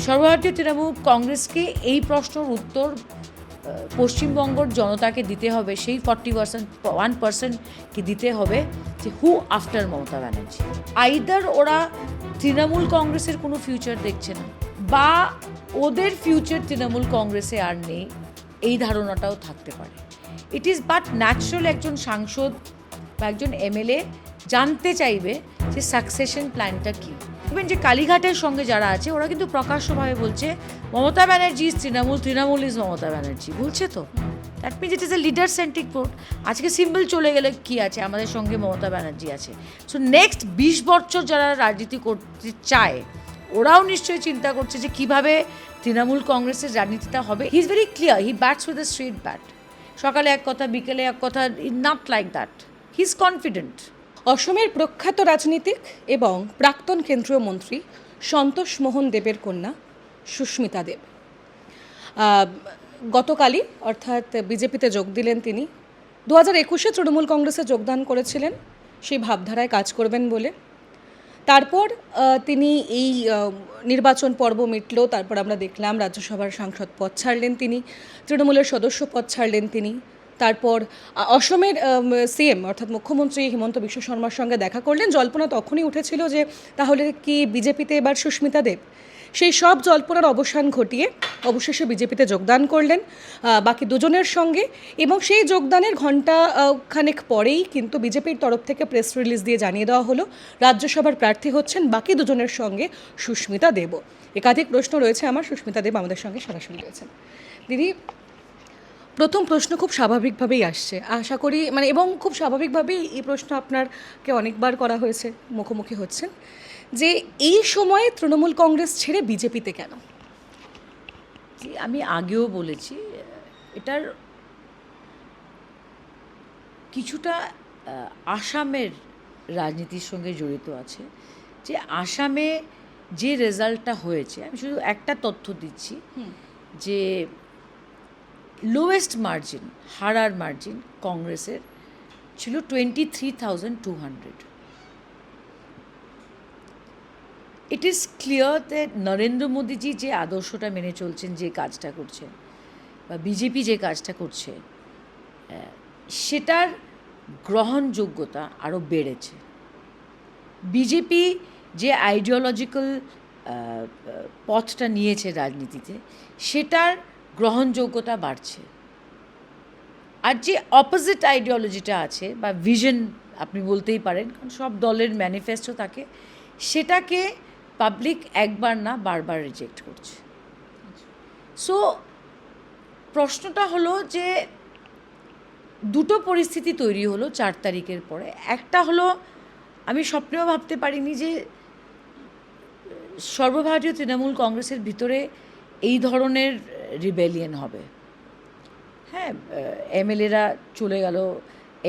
সর্বভারতীয় তৃণমূল কংগ্রেসকে এই প্রশ্নের উত্তর পশ্চিমবঙ্গের জনতাকে দিতে হবে, সেই 1% দিতে হবে যে হু আফটার মমতা ব্যানার্জি। আইদার ওরা তৃণমূল কংগ্রেসের কোনো ফিউচার দেখছে না, বা ওদের ফিউচার তৃণমূল কংগ্রেসে আর নেই, এই ধারণাটাও থাকতে পারে। ইট ইজ বাট ন্যাচারাল একজন সাংসদ বা একজন এমএলএ জানতে চাইবে যে সাকসেশন প্ল্যানটা কী। দেখবেন যে কালীঘাটের সঙ্গে যারা আছে ওরা কিন্তু প্রকাশ্যভাবে বলছে মমতা ব্যানার্জি ইজ তৃণমূল, তৃণমূল ইজ মমতা ব্যানার্জি, বলছে তো। That means it is a leader centric vote. আজকে সিম্বল চলে গেলে কী আছে, আমাদের সঙ্গে মমতা ব্যানার্জি আছে। সো নেক্সট 20 বছর যারা রাজনীতি করতে চায় ওরাও নিশ্চয়ই চিন্তা করছে যে কীভাবে তৃণমূল কংগ্রেসের রাজনীতিটা হবে। He is very clear, he bats with a straight bat. সকালে এক কথা, বিকেলে এক কথা, not like that. He is confident. অসমের প্রখ্যাত রাজনীতিক এবং প্রাক্তন কেন্দ্রীয় মন্ত্রী সন্তোষ মোহন দেবের কন্যা সুস্মিতা দেব গতকালই অর্থাৎ বিজেপিতে যোগ দিলেন তিনি। 2021-এ তৃণমূল কংগ্রেসে যোগদান করেছিলেন সেই ভাবধারায় কাজ করবেন বলে। তারপর তিনি এই নির্বাচন পর্ব মিটল, তারপর আমরা দেখলাম রাজ্যসভার সাংসদ পদ ছাড়লেন তিনি, তৃণমূলের সদস্য পদ ছাড়লেন তিনি। তারপর অসমের সিএম অর্থাৎ মুখ্যমন্ত্রী হিমন্ত বিশ্ব শর্মার সঙ্গে দেখা করলেন। জল্পনা তখনই উঠেছিল যে তাহলে কি বিজেপিতে এবার সুস্মিতা দেব। সেই সব জল্পনার অবসান ঘটিয়ে অবশেষে বিজেপিতে যোগদান করলেন বাকি দুজনের সঙ্গে, এবং সেই যোগদানের ঘণ্টা খানেক পরেই কিন্তু বিজেপির তরফ থেকে প্রেস রিলিজ দিয়ে জানিয়ে দেওয়া হলো রাজ্যসভার প্রার্থী হচ্ছেন বাকি দুজনের সঙ্গে সুস্মিতা দেবও। একাধিক প্রশ্ন রয়েছে আমার, সুস্মিতা দেব আমাদের সঙ্গে সরাসরি রয়েছেন। দিদি, প্রথম প্রশ্ন খুব স্বাভাবিকভাবেই আসছে, আশা করি এবং খুব স্বাভাবিকভাবেই এই প্রশ্ন আপনারকে অনেকবার করা হয়েছে, মুখোমুখি হচ্ছেন, যে এই সময়ে তৃণমূল কংগ্রেস ছেড়ে বিজেপিতে কেন? আমি আগেও বলেছি, এটার কিছুটা আসামের রাজনীতির সঙ্গে জড়িত আছে। যে আসামে যে রেজাল্টটা হয়েছে, আমি শুধু একটা তথ্য দিচ্ছি, যে লোয়েস্ট মার্জিন, হারার মার্জিন কংগ্রেসের ছিল 23,200। It is clear that Narendra Modiji যে আদর্শটা মেনে চলছেন, যে কাজটা করছেন, বা বিজেপি যে কাজটা করছে, সেটার গ্রহণযোগ্যতা আরও বেড়েছে। বিজেপি যে আইডিওলজিক্যাল পথটা নিয়েছে রাজনীতিতে, সেটার গ্রহণযোগ্যতা বাড়ছে। আর যে অপোজিট আইডিওলজিটা আছে বা ভিশন আপনি বলতেই পারেন, কারণ সব দলের ম্যানিফেস্টো থাকে, সেটাকে পাবলিক একবার না বারবার রিজেক্ট করছে। সো প্রশ্নটা হলো যে দুটো পরিস্থিতি তৈরি হলো 4 তারিখের পরে। একটা হলো, আমি স্বপ্নেও ভাবতে পারিনি যে সর্বভারতীয় তৃণমূল কংগ্রেসের ভিতরে এই ধরনের রিবেলিয়ন হবে। হ্যাঁ, এমএলএরা চলে গেল,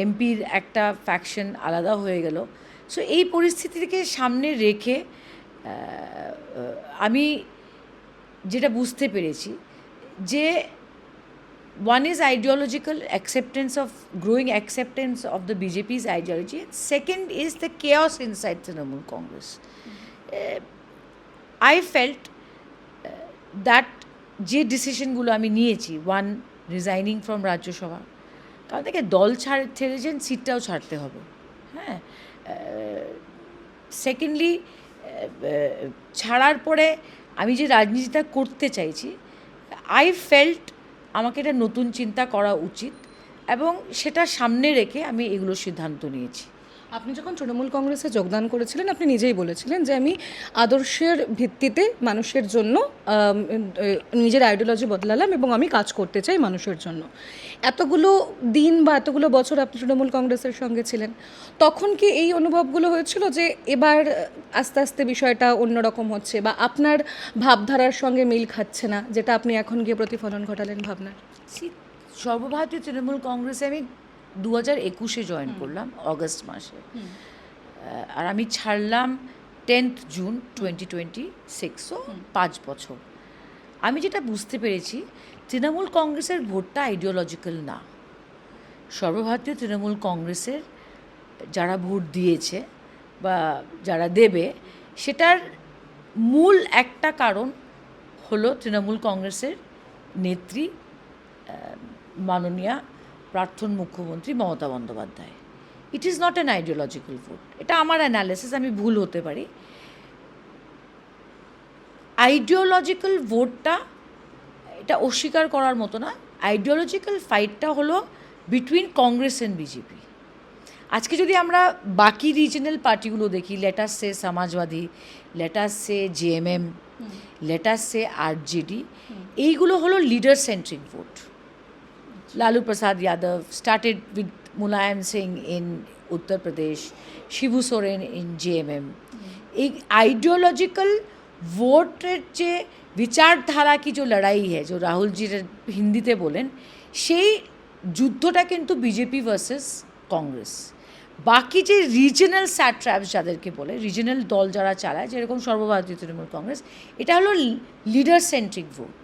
এমপির একটা ফ্যাকশন আলাদা হয়ে গেল। সো এই পরিস্থিতিকে সামনে রেখে আমি যেটা বুঝতে পেরেছি যে one is ideological acceptance of growing acceptance of the BJP's ideology. Second is the chaos inside Trinamool Congress. I felt that যে ডিসিশনগুলো আমি নিয়েছি, ওয়ান রিজাইনিং ফ্রম রাজ্যসভা, কারণ থেকে দল ছেড়েছেন, সিটটাও ছাড়তে হবে। হ্যাঁ, সেকেন্ডলি ছাড়ার পরে আমি যে রাজনীতিটা করতে চাইছি, আই ফেল্ট আমাকে এটা নতুন চিন্তা করা উচিত, এবং সেটা সামনে রেখে আমি এগুলোর সিদ্ধান্ত নিয়েছি। আপনি যখন তৃণমূল কংগ্রেসে যোগদান করেছিলেন, আপনি নিজেই বলেছিলেন যে আমি আদর্শের ভিত্তিতে মানুষের জন্য নিজের আইডিওলজি বদলালাম এবং আমি কাজ করতে চাই মানুষের জন্য। এতগুলো দিন বা এতগুলো বছর আপনি তৃণমূল কংগ্রেসের সঙ্গে ছিলেন, তখন কি এই অনুভবগুলো হয়েছিল যে এবার আস্তে আস্তে বিষয়টা অন্যরকম হচ্ছে, বা আপনার ভাবধারার সঙ্গে মিল খাচ্ছে না, যেটা আপনি এখন গিয়ে প্রতিফলন ঘটালেন ভাবনার? সর্বভারতীয় তৃণমূল কংগ্রেসে আমি 2021-এ জয়েন করলাম, অগস্ট মাসে, আর আমি ছাড়লাম 10th জুন 2026। সো 5 বছর। আমি যেটা বুঝতে পেরেছি, তৃণমূল কংগ্রেসের ভোটটা আইডিওলজিক্যাল না। সর্বভারতীয় তৃণমূল কংগ্রেসের যারা ভোট দিয়েছে বা যারা দেবে, সেটার মূল একটা কারণ হলো তৃণমূল কংগ্রেসের নেত্রী মাননীয়া প্রাক্তন মুখ্যমন্ত্রী Mamata Bandyopadhyay. It is not an ideological vote. এটা আমার অ্যানালিসিস, আমি ভুল হতে পারি। আইডিওলজিক্যাল ভোটটা এটা অস্বীকার করার মতো না। আইডিওলজিক্যাল ফাইটটা হলো বিটুইন কংগ্রেস অ্যান্ড বিজেপি। আজকে যদি আমরা বাকি রিজনাল পার্টিগুলো দেখি, লেটাস সে সমাজবাদী, লেটাস সে জেএমএম, লেটাস সে আরজেডি, এইগুলো হলো leader centric vote. Lalu Prasad Yadav started with Mulayam Singh in Uttar Pradesh, Shibu Soren in JMM. एक आइडियोलॉजिकल वोटेर जे विचारधारा की जो लड़ाई है, जो राहुल जी हिंदीते बोलें, সেই যুদ্ধটা কিন্তু বিজেপি ভার্সেস কংগ্রেস। বাকি যে রিজনাল স্যাট্র্যাপস যাদেরকে বলে, রিজনাল দল যারা চালায়, যেরকম সর্বভারতীয় তৃণমূল কংগ্রেস, এটা হলো লিডার সেন্ট্রিক ভোট।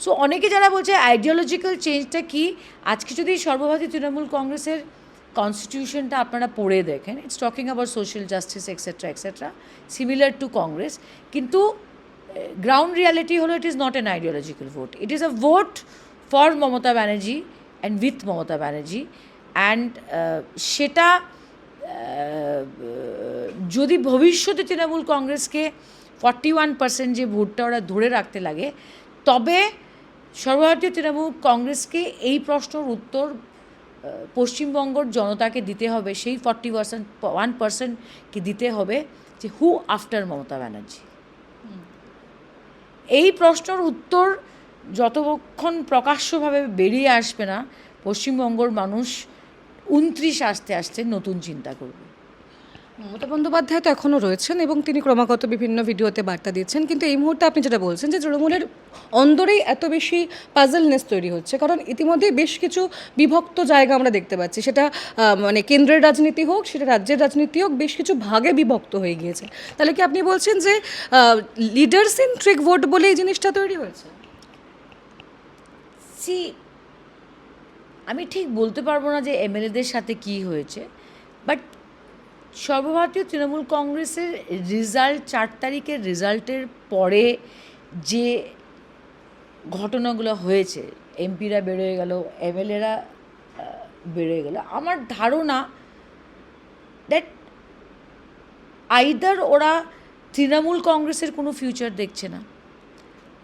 সো অনেকে যারা বলছে আইডিওলজিক্যাল চেঞ্জটা কি, আজকে যদি সর্বভারতীয় তৃণমূল কংগ্রেসের কনস্টিটিউশনটা আপনারা পড়ে দেখেন, it's talking about social justice etcetera similar to Congress, কিন্তু গ্রাউন্ড রিয়ালিটি হলো it is not an ideological vote, it is a vote for Mamata Banerjee and with Mamata Banerjee. And সেটা যদি ভবিষ্যতে তৃণমূল কংগ্রেসকে 41% যে ভোটটা ওরা ধরে রাখতে লাগে, তবে সর্বভারতীয় তৃণমূল কংগ্রেসকে এই প্রশ্নের উত্তর পশ্চিমবঙ্গের জনতাকে দিতে হবে, সেই 41%কে দিতে হবে যে হু আফটার মমতা ব্যানার্জি। এই প্রশ্নের উত্তর যতক্ষণ প্রকাশ্যভাবে বেরিয়ে আসবে না, পশ্চিমবঙ্গের মানুষ 29 আসতে আসতে নতুন চিন্তা করবে। মমতা বন্দ্যোপাধ্যায় তো এখনও রয়েছেন এবং তিনি ক্রমাগত বিভিন্ন ভিডিওতে বার্তা দিচ্ছেন, কিন্তু এই মুহূর্তে আপনি যেটা বলছেন যে তৃণমূলের অন্দরেই এত বেশি পাজলনেস তৈরি হচ্ছে, কারণ ইতিমধ্যে বেশ কিছু বিভক্ত জায়গা আমরা দেখতে পাচ্ছি, সেটা মানে কেন্দ্রের রাজনীতি হোক, সেটা রাজ্যের রাজনীতি হোক, বেশ কিছু ভাগে বিভক্ত হয়ে গিয়েছে। তাহলে কি আপনি বলছেন যে লিডার সেন্ট্রিক ভোট বলে এই জিনিসটা তৈরি হয়েছে? আমি ঠিক বলতে পারবো না যে এমএলএদের সাথে কি হয়েছে, বাট সর্বভারতীয় তৃণমূল কংগ্রেসের রেজাল্ট, 4 তারিখের রেজাল্টের পরে যে ঘটনাগুলো হয়েছে, এমপিরা বেড়ে গেল, এমএলএরা বেড়ে গেল, আমার ধারণা দ্যাট আইদার ওরা তৃণমূল কংগ্রেসের কোনো ফিউচার দেখছে না,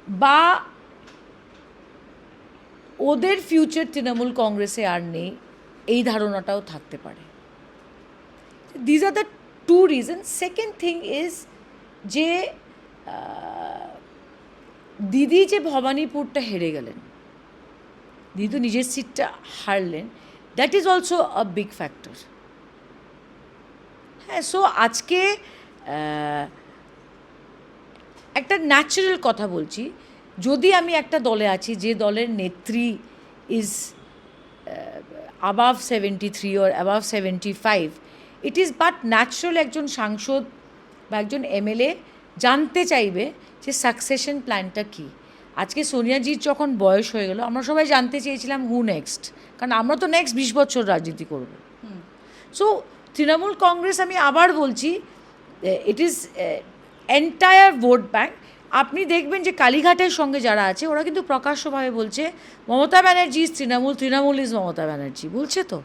বা ওদের ফিউচার তৃণমূল কংগ্রেসে আর নেই, এই ধারণাটাও থাকতে পারে। These are the two reasons. Second thing is যে দিদি যে ভবানীপুরটা হেরে গেলেন, দিদি তো নিজের সিটটা হারলেন, that is also a big factor. হ্যাঁ, সো আজকে একটা ন্যাচারাল কথা বলছি, যদি আমি একটা দলে আছি যে দলের নেত্রী is above 73 or above 75, it is but natural একজন সাংসদ বা একজন এমএলএ জানতে চাইবে যে সাকসেশন প্ল্যানটা কী। আজকে সোনিয়াজির যখন বয়স হয়ে গেল, আমরা সবাই জানতে চেয়েছিলাম হু নেক্সট, কারণ আমরা তো নেক্সট 20 বছর রাজনীতি করব। সো তৃণমূল কংগ্রেস, আমি আবার বলছি, it is entire vote bank. আপনি দেখবেন যে কালীঘাটের সঙ্গে যারা আছে, ওরা কিন্তু প্রকাশ্যভাবে বলছে মমতা ব্যানার্জি ইজ তৃণমূল, তৃণমূল ইজ মমতা ব্যানার্জি, বলছে তো।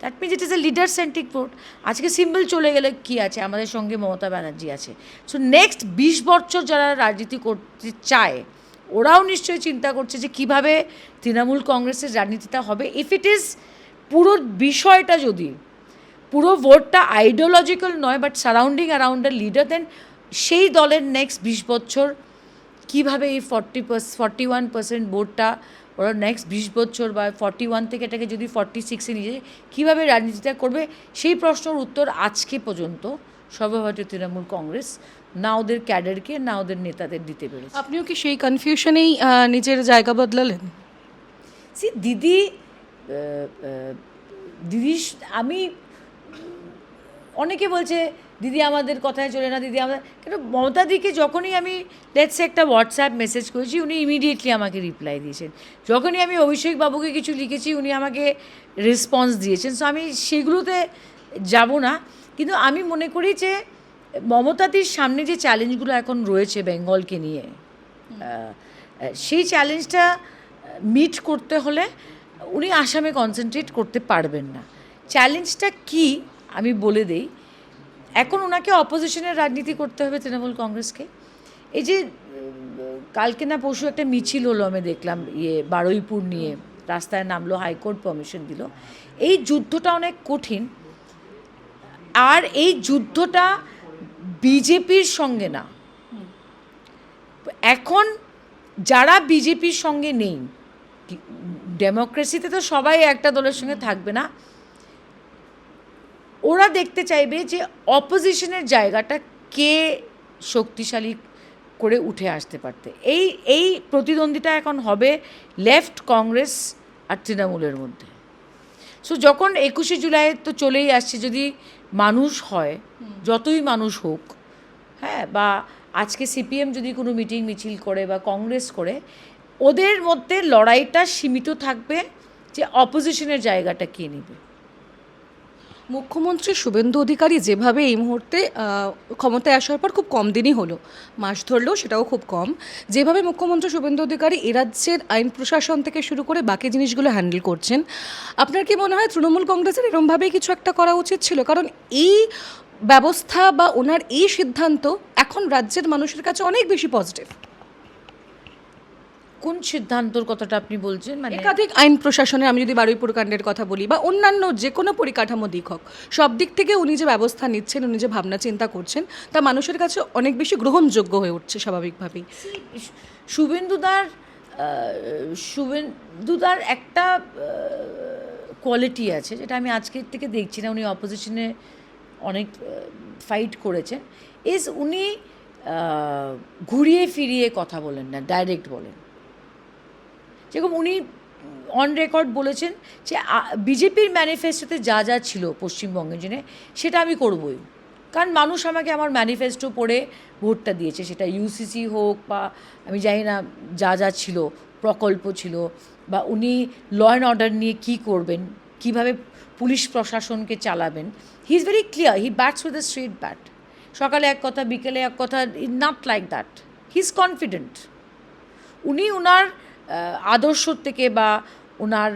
That means it is a leader centric vote. আজকে সিম্বল চলে গেলে কী আছে, আমাদের সঙ্গে মমতা ব্যানার্জি আছে। সো নেক্সট 20 বছর যারা রাজনীতি করতে চায়, ওরাও নিশ্চয়ই চিন্তা করছে যে কীভাবে তৃণমূল কংগ্রেসের রাজনীতিটা হবে। ইফ ইট ইজ পুরো বিষয়টা, যদি পুরো ভোটটা আইডিওলজিক্যাল নয় but surrounding around the leader, then সেই দলের নেক্সট 20 বছর কীভাবে এই 41% ভোটটা ওরা নেক্সট 20 বছর বা 41 থেকে এটাকে যদি 46-এ নিয়ে যায়, কীভাবে রাজনীতিটা করবে, সেই প্রশ্নের উত্তর আজকে পর্যন্ত সর্বভারতীয় তৃণমূল কংগ্রেস না ওদের ক্যাডারকে, না ওদের নেতাদের দিতে পেরেছে। আপনিও কি সেই কনফিউশনেই নিজের জায়গা বদলালেন? দিদি আমি, অনেকে বলছে দিদি আমাদের কথায় চলে না, দিদি আমাদের, কিন্তু মমতাদিকে যখনই আমি লেটসে একটা হোয়াটসঅ্যাপ মেসেজ করেছি, উনি ইমিডিয়েটলি আমাকে রিপ্লাই দিয়েছেন। যখনই আমি অভিষেক বাবুকে কিছু লিখেছি, উনি আমাকে রেসপন্স দিয়েছেন। সো আমি সেগুলোতে যাব না, কিন্তু আমি মনে করি যে মমতাদির সামনে যে চ্যালেঞ্জগুলো এখন রয়েছে বেঙ্গলকে নিয়ে, সেই চ্যালেঞ্জটা মিট করতে হলে উনি আসামে কনসেন্ট্রেট করতে পারবেন না। চ্যালেঞ্জটা কি আমি বলে দেই, এখন ওনাকে অপোজিশনের রাজনীতি করতে হবে তৃণমূল কংগ্রেসকে। এই যে কালকে না পরশু একটা মিছিল হলো, আমি দেখলাম বারুইপুর নিয়ে, রাস্তায় নামলো, হাইকোর্ট পারমিশন দিল। এই যুদ্ধটা অনেক কঠিন, আর এই যুদ্ধটা বিজেপির সঙ্গে না। এখন যারা বিজেপির সঙ্গে নেই, ডেমোক্রেসিতে তো সবাই একটা দলের সঙ্গে থাকবে না, ওরা দেখতে চাইবে যে অপোজিশনের জায়গাটা কে শক্তিশালী করে উঠে আসতে পারতে। এই প্রতিদ্বন্দ্বিতা এখন হবে লেফট, কংগ্রেস আর তৃণমূলের মধ্যে। সো যখন 21শে জুলাই তো চলেই আসছে, যদি মানুষ হয়, যতই মানুষ হোক, হ্যাঁ, বা আজকে সিপিএম যদি কোনো মিটিং মিছিল করে বা কংগ্রেস করে, ওদের মধ্যে লড়াইটা সীমিত থাকবে যে অপোজিশনের জায়গাটা কে নেবে। মুখ্যমন্ত্রী শুভেন্দু অধিকারী যেভাবে এই মুহূর্তে ক্ষমতায় আসার পর খুব কম দিনই হলো, মাস ধরলেও সেটাও খুব কম, যেভাবে মুখ্যমন্ত্রী শুভেন্দু অধিকারী এ রাজ্যের আইন প্রশাসন থেকে শুরু করে বাকি জিনিসগুলো হ্যান্ডেল করছেন, আপনার কি মনে হয় তৃণমূল কংগ্রেসের এরমভাবেই কিছু একটা করা উচিত ছিল? কারণ এই ব্যবস্থা বা ওনার এই সিদ্ধান্ত এখন রাজ্যের মানুষের কাছে অনেক বেশি পজিটিভ। কোন সিদ্ধান্তর কথাটা আপনি বলছেন? মানে একাধিক আইন প্রশাসনের, আমি যদি বারুইপুর কাণ্ডের কথা বলি বা অন্যান্য যে কোনো পরিকাঠামো দিক হোক, সব দিক থেকে উনি যে ব্যবস্থা নিচ্ছেন, উনি যে ভাবনা চিন্তা করছেন, তা মানুষের কাছে অনেক বেশি গ্রহণযোগ্য হয়ে উঠছে স্বাভাবিকভাবেই। শুভেন্দুদার একটা কোয়ালিটি আছে, যেটা আমি আজকের থেকে দেখছি না, উনি অপোজিশনে অনেক ফাইট করেছেন, উনি ঘুরিয়ে ফিরিয়ে কথা বলেন না, ডাইরেক্ট বলেন। যেরকম উনি অন রেকর্ড বলেছেন যে বিজেপির ম্যানিফেস্টোতে যা যা ছিল পশ্চিমবঙ্গের জন্য, সেটা আমি করবই, কারণ মানুষ আমাকে আমার ম্যানিফেস্টো পড়ে ভোটটা দিয়েছে। সেটা ইউসিসি হোক বা আমি জানি না যা যা ছিল, প্রকল্প ছিল, বা উনি ল অ্যান্ড অর্ডার নিয়ে কী করবেন, কীভাবে পুলিশ প্রশাসনকে চালাবেন। He is very clear, he bats with the straight bat. সকালে এক কথা, বিকেলে এক কথা, is not like that. He is confident. উনি ওনার আদর্শ থেকে বা ওনার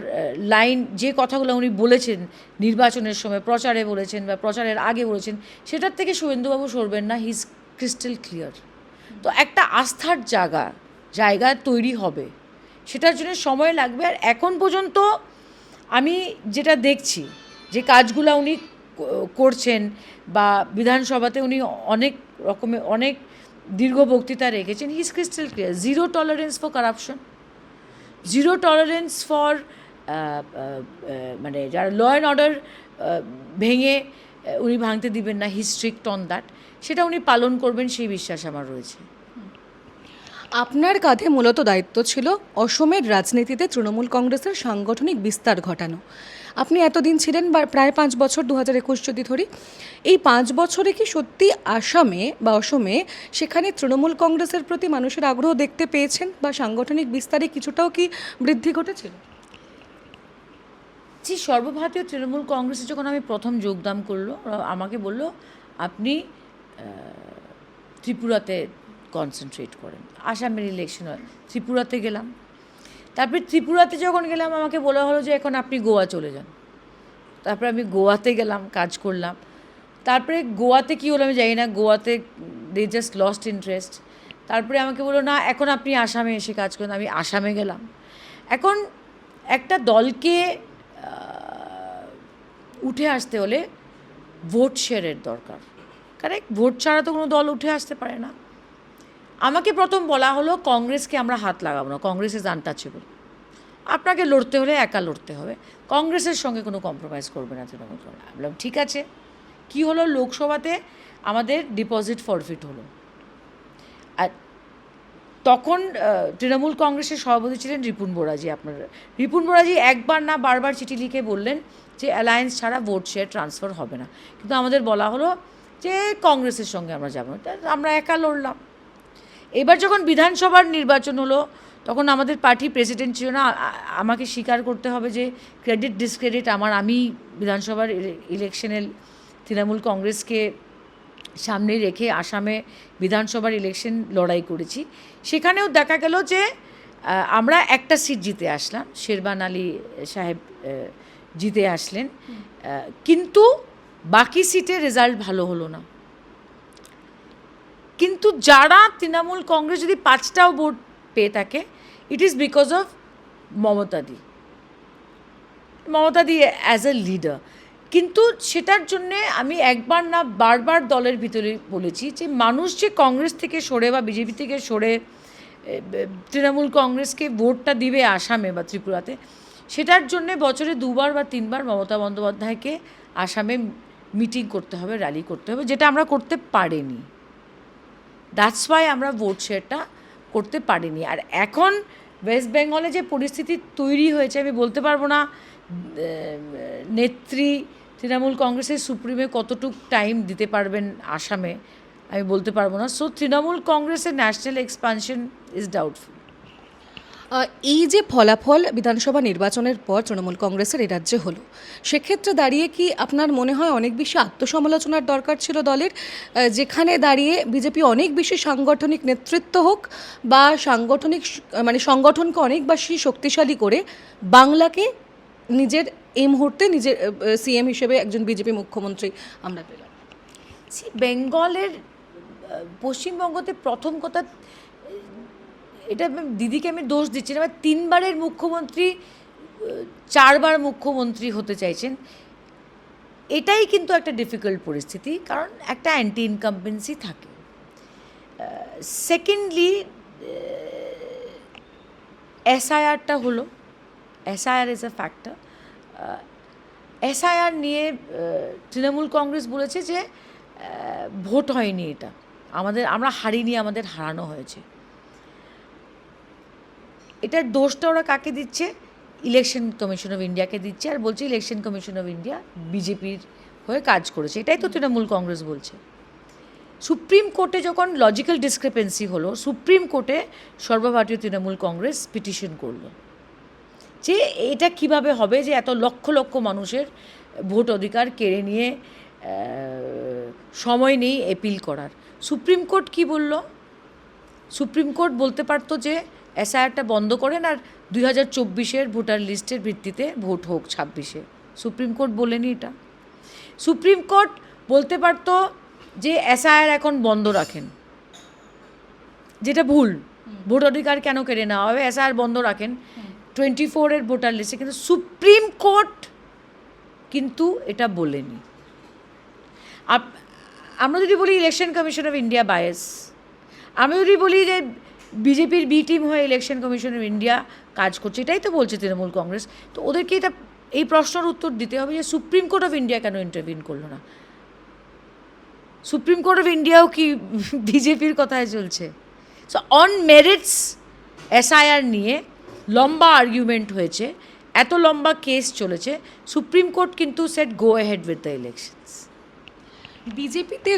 লাইন, যে কথাগুলো উনি বলেছেন নির্বাচনের সময়, প্রচারে বলেছেন বা প্রচারের আগে বলেছেন, সেটার থেকে শুভেন্দুবাবু সরবেন না। He is crystal clear. তো একটা আস্থার জায়গা তৈরি হবে, সেটার জন্য সময় লাগবে। আর এখন পর্যন্ত আমি যেটা দেখছি, যে কাজগুলো উনি করছেন, বা বিধানসভাতে উনি অনেক রকমের অনেক দীর্ঘ বক্তৃতা রেখেছেন, he is crystal clear. Zero tolerance for corruption, zero tolerance for মানে যারা ল অ্যান্ড অর্ডার ভেঙে উনি ভাঙতে দিবেন না, হি স্ট্রিক্ট অন দ্যাট। সেটা উনি পালন করবেন, সেই বিশ্বাস আমার রয়েছে। আপনার কাঁধে মূলত দায়িত্ব ছিল অসমের রাজনীতিতে তৃণমূল কংগ্রেসের সাংগঠনিক বিস্তার ঘটানো। আপনি এতদিন ছিলেন, বা প্রায় 5 বছর, 2021 যদি ধরি, এই 5 বছরে কি সত্যি আসামে বা অসমে সেখানে তৃণমূল কংগ্রেসের প্রতি মানুষের আগ্রহ দেখতে পেয়েছেন, বা সাংগঠনিক বিস্তারে কিছুটাও কি বৃদ্ধি ঘটেছিল? যে সর্বভারতীয় তৃণমূল কংগ্রেসে যখন আমি প্রথম যোগদান করলো, আমাকে বলল আপনি ত্রিপুরাতে কনসেন্ট্রেট করেন, আসামের ইলেকশন হয়। ত্রিপুরাতে গেলাম। তারপরে ত্রিপুরাতে যখন গেলাম, আমাকে বলা হলো যে এখন আপনি গোয়া চলে যান। তারপরে আমি গোয়াতে গেলাম, কাজ করলাম। তারপরে গোয়াতে কী হলো আমি জানি না, গোয়াতে দে জাস্ট লস্ট ইন্টারেস্ট। তারপরে আমাকে বললো না, এখন আপনি আসামে এসে কাজ করেন। আমি আসামে গেলাম। এখন একটা দলকে উঠে আসতে হলে ভোট শেয়ারের দরকার। কারেক্ট? ভোট ছাড়া তো কোনো দল উঠে আসতে পারে না। আমাকে প্রথম বলা হলো কংগ্রেসকে আমরা হাত লাগাবো না, কংগ্রেস ইজ আনটাচেবল। আপনাকে লড়তে হলে একা লড়তে হবে, কংগ্রেসের সঙ্গে কোনো কম্প্রোমাইজ করবে না তৃণমূল কংগ্রেস। বললাম ঠিক আছে। কী হলো, লোকসভাতে আমাদের ডিপোজিট ফরফিট হলো। আর তখন তৃণমূল কংগ্রেসের সভাপতি ছিলেন রিপুন বোরাজি। রিপুন বোরাজি একবার না বারবার চিঠি লিখে বললেন যে অ্যালায়েন্স ছাড়া ভোট শেয়ার ট্রান্সফার হবে না। কিন্তু আমাদের বলা হলো যে কংগ্রেসের সঙ্গে আমরা যাব না, আমরা একা লড়লাম। এবার যখন বিধানসভার নির্বাচন হলো, তখন আমাদের পার্টি প্রেসিডেন্ট ছিল না। আমাকে স্বীকার করতে হবে যে ক্রেডিট ডিসক্রেডিট আমি বিধানসভার ইলেকশনে তৃণমূল কংগ্রেসকে সামনে রেখে আসামে বিধানসভার ইলেকশন লড়াই করেছি। সেখানেও দেখা গেল যে আমরা একটা সিট জিতে আসলাম, শেরবান আলী সাহেব জিতে আসলেন, কিন্তু বাকি সিটে রেজাল্ট ভালো হলো না। কিন্তু যারা তৃণমূল কংগ্রেস যদি 5টাও ভোট পেয়ে থাকে, it is because of Mamatadi as a leader. কিন্তু সেটার জন্যে আমি একবার না বারবার দলের ভিতরে বলেছি যে মানুষ যে কংগ্রেস থেকে সরে বা বিজেপি থেকে সরে তৃণমূল কংগ্রেসকে ভোটটা দিবে আসামে বা ত্রিপুরাতে, সেটার জন্যে বছরে 2বার বা 3বার মমতা বন্দ্যোপাধ্যায়কে আসামে মিটিং করতে হবে, র্যালি করতে হবে, যেটা আমরা করতে পারিনি। দ্যাটস ওয়াই আমরা ভোট শেয়ারটা করতে পারিনি। আর এখন ওয়েস্ট বেঙ্গলে যে পরিস্থিতি তৈরি হয়েছে, আমি বলতে পারবো না নেত্রী তৃণমূল কংগ্রেসের সুপ্রিমে কতটুকু টাইম দিতে পারবেন আসামে, আমি বলতে পারবো না। সো তৃণমূল কংগ্রেসের ন্যাশনাল এক্সপানশন ইজ ডাউটফুল। এই যে ফলাফল বিধানসভা নির্বাচনের পর তৃণমূল কংগ্রেসের এই রাজ্যে হলো, সেক্ষেত্রে দাঁড়িয়ে কি আপনার মনে হয় অনেক বেশি আত্মসমালোচনার দরকার ছিল দলের, যেখানে দাঁড়িয়ে বিজেপি অনেক বেশি সাংগঠনিক নেতৃত্ব হোক বা সাংগঠনিক মানে সংগঠনকে অনেক বেশি শক্তিশালী করে বাংলাকে নিজের এই মুহূর্তে নিজের সিএম হিসেবে একজন বিজেপি মুখ্যমন্ত্রী আমরা পেলাম? বেঙ্গলের পশ্চিমবঙ্গতে প্রথম কথা, এটা দিদিকে আমি দোষ দিচ্ছি না, 3বারের মুখ্যমন্ত্রী 4বার মুখ্যমন্ত্রী হতে চাইছেন, এটাই কিন্তু একটা ডিফিকাল্ট পরিস্থিতি, কারণ একটা অ্যান্টি ইনকামপেন্সি থাকে। সেকেন্ডলি এসআইআরটা হলো, SIR is a factor. SIR নিয়ে তৃণমূল কংগ্রেস বলেছে যে ভোট হয়নি, এটা আমরা হারিনি, আমাদের হারানো হয়েছে। এটার দোষটা ওরা কাকে দিচ্ছে? ইলেকশন কমিশন অফ ইন্ডিয়াকে দিচ্ছে, আর বলছে ইলেকশন কমিশন অফ ইন্ডিয়া বিজেপির হয়ে কাজ করেছে। এটাই তো তৃণমূল কংগ্রেস বলছে। সুপ্রিম কোর্টে যখন লজিক্যাল ডিসক্রিপেন্সি হলো, সুপ্রিম কোর্টে সর্বভারতীয় তৃণমূল কংগ্রেস পিটিশন করলো যে এটা কিভাবে হবে যে এত লক্ষ লক্ষ মানুষের ভোট অধিকার কেড়ে নিয়ে সময় নেই অ্যাপিল করার। সুপ্রিম কোর্ট কি বলল? সুপ্রিম কোর্ট বলতে পারতো যে এসআইআরটা বন্ধ করেন আর 2024-এর ভোটার লিস্টের ভিত্তিতে ভোট হোক 26-এ। সুপ্রিম কোর্ট বলেনি এটা। সুপ্রিম কোর্ট বলতে পারতো যে এসআইআর এখন বন্ধ রাখেন, যেটা ভুল। ভোট অধিকার কেন কেড়ে নেওয়া হবে? এসআইআর বন্ধ রাখেন 24-এর ভোটার লিস্টে। কিন্তু সুপ্রিম কোর্ট কিন্তু এটা বলেনি। আমরা যদি বলি election commission of India bias, আমি যদি বলি যে বিজেপির বি টিম হয়ে ইলেকশন কমিশন অফ ইন্ডিয়া কাজ করছে, এটাই তো বলছে তৃণমূল কংগ্রেস, তো ওদেরকে এটা এই প্রশ্নের উত্তর দিতে হবে যে সুপ্রিম কোর্ট অফ ইন্ডিয়া কেন ইন্টারভিন করলো না? সুপ্রিম কোর্ট অফ ইন্ডিয়াও কি বিজেপির কথায় চলছে? সো অন মেরিটস এসআইআর নিয়ে লম্বা আর্গুমেন্ট হয়েছে, এত লম্বা কেস চলেছে, সুপ্রিম কোর্ট কিন্তু set go ahead with the elections. বিজেপিতে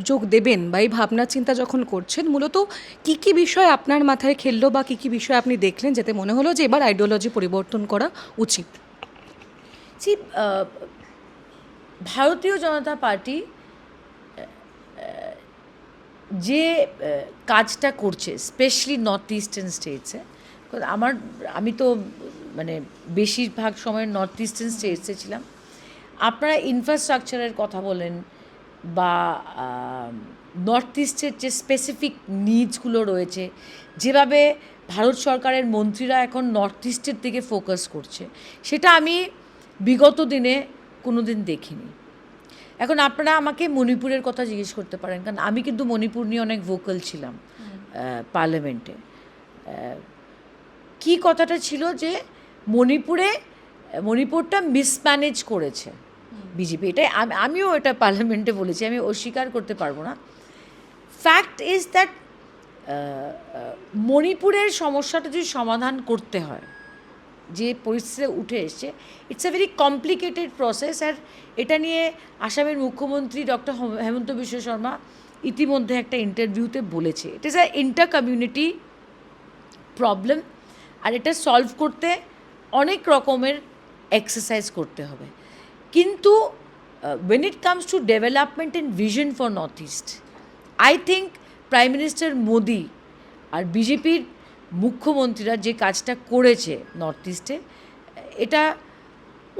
যোগ দেবেন বা এই ভাবনা চিন্তা যখন করছেন, মূলত কী কী বিষয় আপনার মাথায় খেললো বা কী কী বিষয় আপনি দেখলেন যেতে মনে হলো যে এবার আইডিওলজি পরিবর্তন করা উচিত? ভারতীয় জনতা পার্টি যে কাজটা করছে, স্পেশালি নর্থ ইস্টার্ন স্টেটসে, আমি তো মানে বেশিরভাগ সময় নর্থ ইস্টার্ন স্টেটসে ছিলাম। আপনারা ইনফ্রাস্ট্রাকচারের কথা বলেন বা নর্থ ইস্টের যে স্পেসিফিক নিডসগুলো রয়েছে, যেভাবে ভারত সরকারের মন্ত্রীরা এখন নর্থ ইস্টের দিকে ফোকাস করছে, সেটা আমি বিগত দিনে কোনো দিন দেখিনি। এখন আপনারা আমাকে মণিপুরের কথা জিজ্ঞেস করতে পারেন, কারণ আমি কিন্তু মণিপুর নিয়ে অনেক ভোকাল ছিলাম পার্লামেন্টে। কী কথাটা ছিল যে মণিপুরটা মিসম্যানেজ করেছে বিজেপি, এটাই আমিও এটা পার্লামেন্টে বলেছি, আমি অস্বীকার করতে পারবো না। ফ্যাক্ট ইজ দ্যাট মণিপুরের সমস্যাটা যদি সমাধান করতে হয়, যে পরিস্থিতি উঠে এসছে, it's a very complicated process. আর এটা নিয়ে আসামের মুখ্যমন্ত্রী ডক্টর হেমন্ত বিশ্ব শর্মা ইতিমধ্যে একটা ইন্টারভিউতে বলেছে, it is a inter community problem, আর এটা সলভ করতে অনেক রকমের এক্সারসাইজ করতে হবে। কিন্তু when it comes to development and vision for Northeast, I think prime minister Modi আর বিজেপির মুখ্যমন্ত্রীরা যে কাজটা করেছে নর্থ ইস্টে, এটা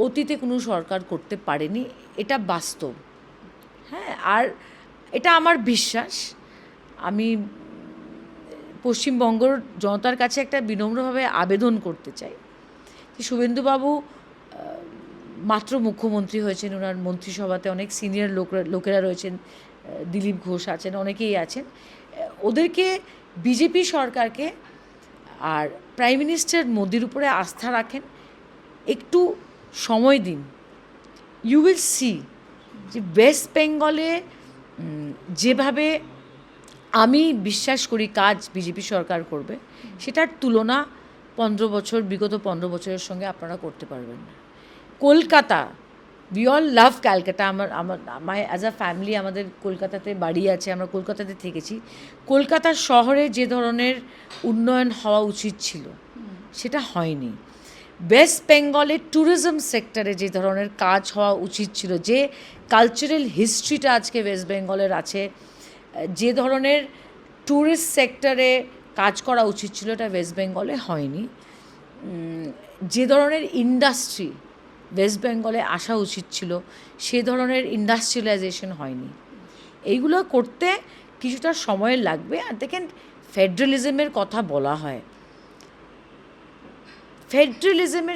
অতীতে কোনো সরকার করতে পারেনি, এটা বাস্তব। হ্যাঁ, আর এটা আমার বিশ্বাস। আমি পশ্চিমবঙ্গর জনতার কাছে একটা বিনম্রভাবে আবেদন করতে চাই যে শুভেন্দুবাবু মাত্র মুখ্যমন্ত্রী হয়েছেন, ওনার মন্ত্রিসভাতে অনেক সিনিয়র লোকেরা রয়েছেন, দিলীপ ঘোষ আছেন, অনেকেই আছেন, ওদেরকে বিজেপি সরকারকে আর প্রাইম মিনিস্টার মোদির উপরে আস্থা রাখেন, একটু সময় দিন। ইউ উইল সি যে ওয়েস্ট বেঙ্গলে যেভাবে আমি বিশ্বাস করি কাজ বিজেপি সরকার করবে, সেটার তুলনা বিগত 15 বছরের সঙ্গে আপনারা করতে পারবেন না। কলকাতা, উই অল লাভ ক্যালকাটা। আমার অ্যাজ আ ফ্যামিলি আমাদের কলকাতাতে বাড়ি আছে, আমরা কলকাতাতে থেকেছি। কলকাতা শহরে যে ধরনের উন্নয়ন হওয়া উচিত ছিল সেটা হয়নি। ওয়েস্ট বেঙ্গলের ট্যুরিজম সেক্টরে যে ধরনের কাজ হওয়া উচিত ছিল, যে কালচারাল হিস্ট্রিটা আজকে ওয়েস্ট বেঙ্গলের আছে, যে ধরনের ট্যুরিস্ট সেক্টরে কাজ করা উচিত ছিল, এটা ওয়েস্ট বেঙ্গলে হয়নি। যে ধরনের ইন্ডাস্ট্রি ওয়েস্ট বেঙ্গলে আসা উচিত ছিল, সে ধরনের ইন্ডাস্ট্রিয়ালাইজেশন হয়নি। এইগুলো করতে কিছুটা সময় লাগবে। আর দেখেন, ফেডারালিজমের কথা বলা হয়, ফেডারালিজমে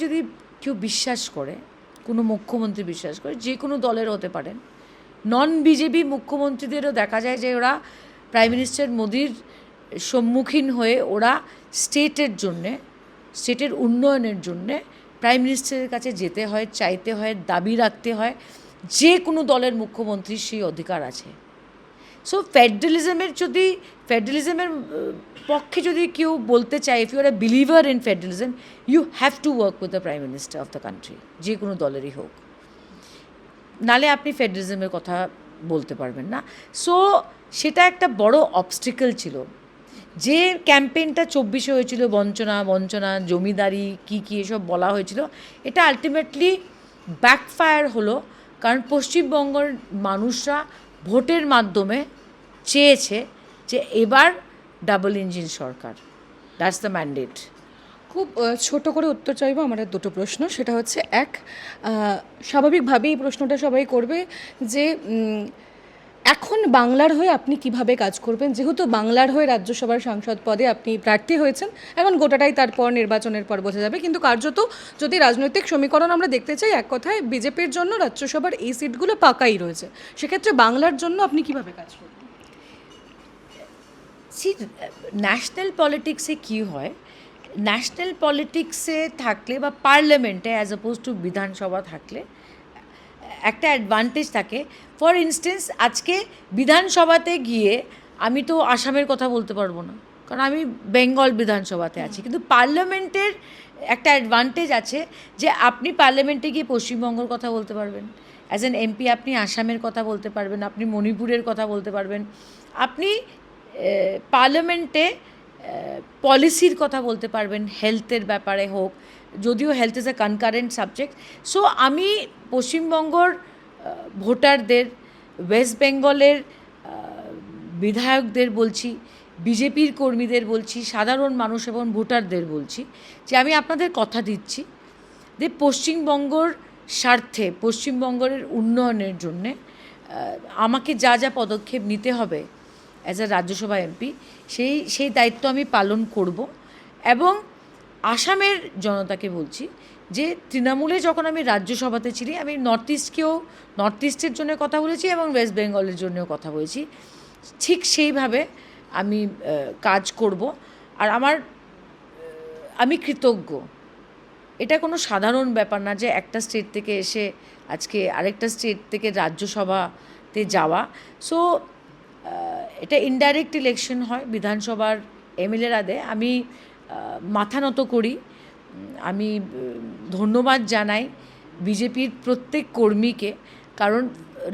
যদি কেউ বিশ্বাস করে, কোনো মুখ্যমন্ত্রী বিশ্বাস করে, যে কোনো দলের হতে পারেন, নন বিজেপি মুখ্যমন্ত্রীদেরও দেখা যায় যে ওরা প্রাইম মিনিস্টার মোদির সম্মুখীন হয়ে ওরা স্টেটের উন্নয়নের জন্যে প্রাইম মিনিস্টারের কাছে যেতে হয়, চাইতে হয়, দাবি রাখতে হয়। যে কোনো দলের মুখ্যমন্ত্রীর সেই অধিকার আছে। সো ফেডারালিজমের পক্ষে যদি কেউ বলতে চায়, if you are a believer in federalism, you have to work with the prime minister of the country, যে কোনো দলেরই হোক, নালে আপনি ফেডারালিজমের কথা বলতে পারবেন না। সো সেটা একটা বড় অবস্টিকল ছিল। যে ক্যাম্পেইনটা 24-এ হয়েছিল, বঞ্চনা, জমিদারি, কী এসব বলা হয়েছিল, এটা আলটিমেটলি ব্যাকফায়ার হলো। কারণ পশ্চিমবঙ্গের মানুষরা ভোটের মাধ্যমে চেয়েছে যে এবার double engine Sarkar. That's the mandate. খুব ছোট করে উত্তর চাইবো। আমার আর দুটো প্রশ্ন। সেটা হচ্ছে, এক, স্বাভাবিকভাবেই এই প্রশ্নটা সবাই করবে যে এখন বাংলার হয়ে আপনি কিভাবে কাজ করবেন, যেহেতু বাংলার হয়ে রাজ্যসভার সাংসদ পদে আপনি প্রার্থী হয়েছেন। এখন গোটাটাই তারপর নির্বাচনের পর বোঝা যাবে, কিন্তু কার্যত যদি রাজনৈতিক সমীকরণ আমরা দেখতে চাই, এক কথায় বিজেপির জন্য রাজ্যসভার এই সিটগুলো পাকাই রয়েছে। সেক্ষেত্রে বাংলার জন্য আপনি কিভাবে কাজ করবেন? ন্যাশনাল পলিটিক্সে কী হয়, ন্যাশনাল পলিটিক্সে থাকলে বা পার্লামেন্টে অ্যাজ অপোজ টু বিধানসভা থাকলে একটা অ্যাডভান্টেজ থাকে। ফর ইনস্টেন্স, আজকে বিধানসভাতে গিয়ে আমি তো আসামের কথা বলতে পারবো না, কারণ আমি বেঙ্গল বিধানসভাতে আছি। কিন্তু পার্লামেন্টের একটা অ্যাডভান্টেজ আছে যে আপনি পার্লামেন্টে গিয়ে পশ্চিমবঙ্গের কথা বলতে পারবেন, অ্যাজ অ্যান এমপি আপনি আসামের কথা বলতে পারবেন, আপনি মণিপুরের কথা বলতে পারবেন, আপনি পার্লামেন্টে পলিসির কথা বলতে পারবেন, হেলথের ব্যাপারে হোক, যদিও health is a concurrent subject. So আমি পশ্চিমবঙ্গর ভোটারদের, ওয়েস্ট বেঙ্গলের বিধায়কদের বলছি, বিজেপির কর্মীদের বলছি, সাধারণ মানুষ এবং ভোটারদের বলছি যে আমি আপনাদের কথা দিচ্ছি যে পশ্চিমবঙ্গর স্বার্থে, পশ্চিমবঙ্গের উন্নয়নের জন্যে আমাকে যা যা পদক্ষেপ নিতে হবে অ্যাজ আ রাজ্যসভা এমপি, সেই দায়িত্ব আমি পালন করব। এবং আসামের জনতাকে বলছি যে তৃণমূলে যখন আমি রাজ্যসভাতে ছিলি, আমি নর্থ ইস্টের জন্য কথা বলেছি এবং ওয়েস্ট বেঙ্গলের জন্যও কথা বলেছি। ঠিক সেইভাবে আমি কাজ করব। আর আমি কৃতজ্ঞ। এটা কোনো সাধারণ ব্যাপার না যে একটা স্টেট থেকে এসে আজকে আরেকটা স্টেট থেকে রাজ্যসভাতে যাওয়া। সো এটা ইনডাইরেক্ট ইলেকশন হয়, বিধানসভার এমএলএরা দেয়। আমি মাথা নত করি, আমি ধন্যবাদ জানাই বিজেপির প্রত্যেক কর্মীকে, কারণ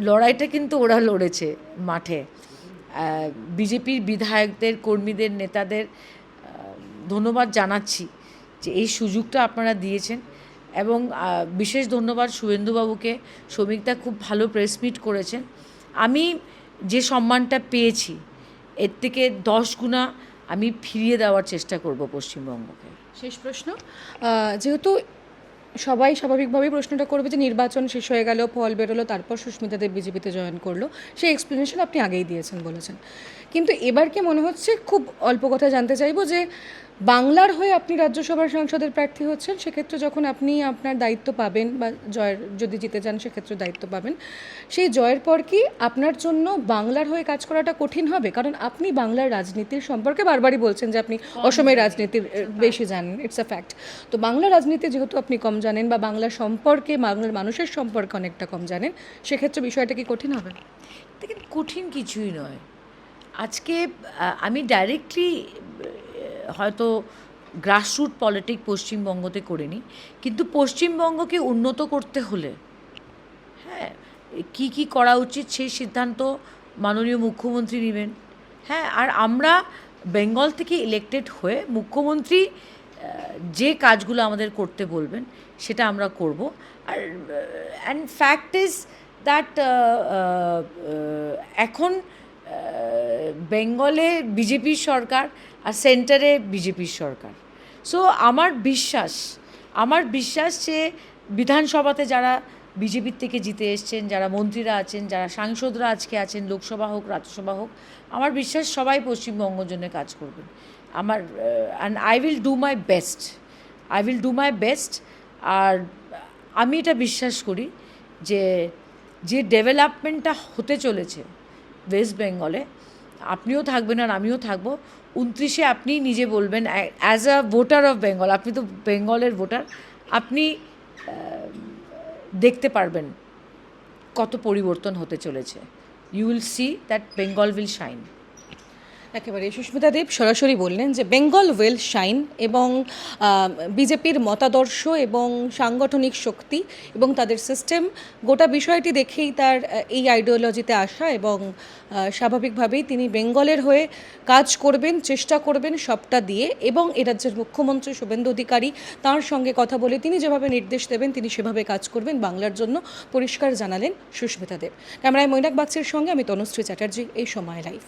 লড়াইটা কিন্তু ওরা লড়েছে মাঠে। বিজেপির বিধায়কদের, কর্মীদের, নেতাদের ধন্যবাদ জানাচ্ছি যে এই সুযোগটা আপনারা দিয়েছেন। এবং বিশেষ ধন্যবাদ শুভেন্দুবাবুকে। শ্রমিকদা খুব ভালো প্রেস মিট করেছেন। আমি যে সম্মানটা পেয়েছি এর থেকে 10 গুণা আমি ফিরিয়ে দেওয়ার চেষ্টা করব পশ্চিমবঙ্গকে। শেষ প্রশ্ন, যেহেতু সবাই স্বাভাবিকভাবেই প্রশ্নটা করবে যে নির্বাচন শেষ হয়ে গেল, ফল বেরোলো, তারপর সুস্মিতা দেব বিজেপিতে জয়েন করলো, সেই এক্সপ্লেনেশন আপনি আগেই দিয়েছেন বলেছেন, কিন্তু এবার কি মনে হচ্ছে, খুব অল্প কথা জানতে চাইবো, যে বাংলার হয়ে আপনি রাজ্যসভার সাংসদের প্রার্থী হচ্ছেন, সেক্ষেত্রে যখন আপনি আপনার দায়িত্ব পাবেন বা জয়ের যদি জিতে যান সেক্ষেত্রে দায়িত্ব পাবেন, সেই জয়ের পর কি আপনার জন্য বাংলার হয়ে কাজ করাটা কঠিন হবে? কারণ আপনি বাংলার রাজনীতির সম্পর্কে বারবারই বলছেন যে আপনি অসমের রাজনীতির বেশি জানেন, ইটস আ ফ্যাক্ট। তো বাংলা রাজনীতি যেহেতু আপনি কম জানেন বা বাংলা সম্পর্কে, বাংলার মানুষের সম্পর্কে অনেকটা কম জানেন, সেক্ষেত্রে বিষয়টা কি কঠিন হবে? দেখেন, কঠিন কিছুই নয়। আজকে আমি ডাইরেক্টলি হয়তো গ্রাসরুট পলিটিক্স পশ্চিমবঙ্গতে করিনি, কিন্তু পশ্চিমবঙ্গকে উন্নত করতে হলে হ্যাঁ কী কী করা উচিত সেই সিদ্ধান্ত মাননীয় মুখ্যমন্ত্রী নেবেন। হ্যাঁ, আর আমরা বেঙ্গল থেকে ইলেক্টেড হয়ে মুখ্যমন্ত্রী যে কাজগুলো আমাদের করতে বলবেন সেটা আমরা করব। আর অ্যান্ড ফ্যাক্ট ইজ দ্যাট এখন বেঙ্গলে বিজেপির সরকার আর সেন্টারে বিজেপির সরকার। সো আমার বিশ্বাস যে বিধানসভাতে যারা বিজেপির থেকে জিতে এসছেন, যারা মন্ত্রীরা আছেন, যারা সাংসদরা আজকে আছেন, লোকসভা হোক রাজ্যসভা হোক, আমার বিশ্বাস সবাই পশ্চিমবঙ্গের জন্য কাজ করবেন। আমার and I will do my best. আর আমি এটা বিশ্বাস করি যে ডেভেলপমেন্টটা হতে চলেছে ওয়েস্ট বেঙ্গলে, আপনিও থাকবেন আর আমিও থাকবো। 29-এ আপনি নিজে বলবেন, as a voter of Bengal, আপনি তো বেঙ্গলের ভোটার, আপনি দেখতে পারবেন কত পরিবর্তন হতে চলেছে। You will see that Bengal will shine. একেবারে সুস্মিতা দেব সরাসরি বললেন যে বেঙ্গল উইল শাইন, এবং বিজেপির মতাদর্শ এবং সাংগঠনিক শক্তি এবং তাদের সিস্টেম, গোটা বিষয়টি দেখেই তার এই আইডিওলজিতে আসা, এবং স্বাভাবিকভাবেই তিনি বেঙ্গলের হয়ে কাজ করবেন, চেষ্টা করবেন সবটা দিয়ে, এবং এ রাজ্যের মুখ্যমন্ত্রী শুভেন্দু অধিকারী তাঁর সঙ্গে কথা বলে তিনি যেভাবে নির্দেশ দেবেন তিনি সেভাবে কাজ করবেন বাংলার জন্য, পরিষ্কার জানালেন সুস্মিতা দেব। ক্যামেরায় মৈনাক বাগচির সঙ্গে আমি তনুশ্রী চ্যাটার্জি, এই সময় লাইভ।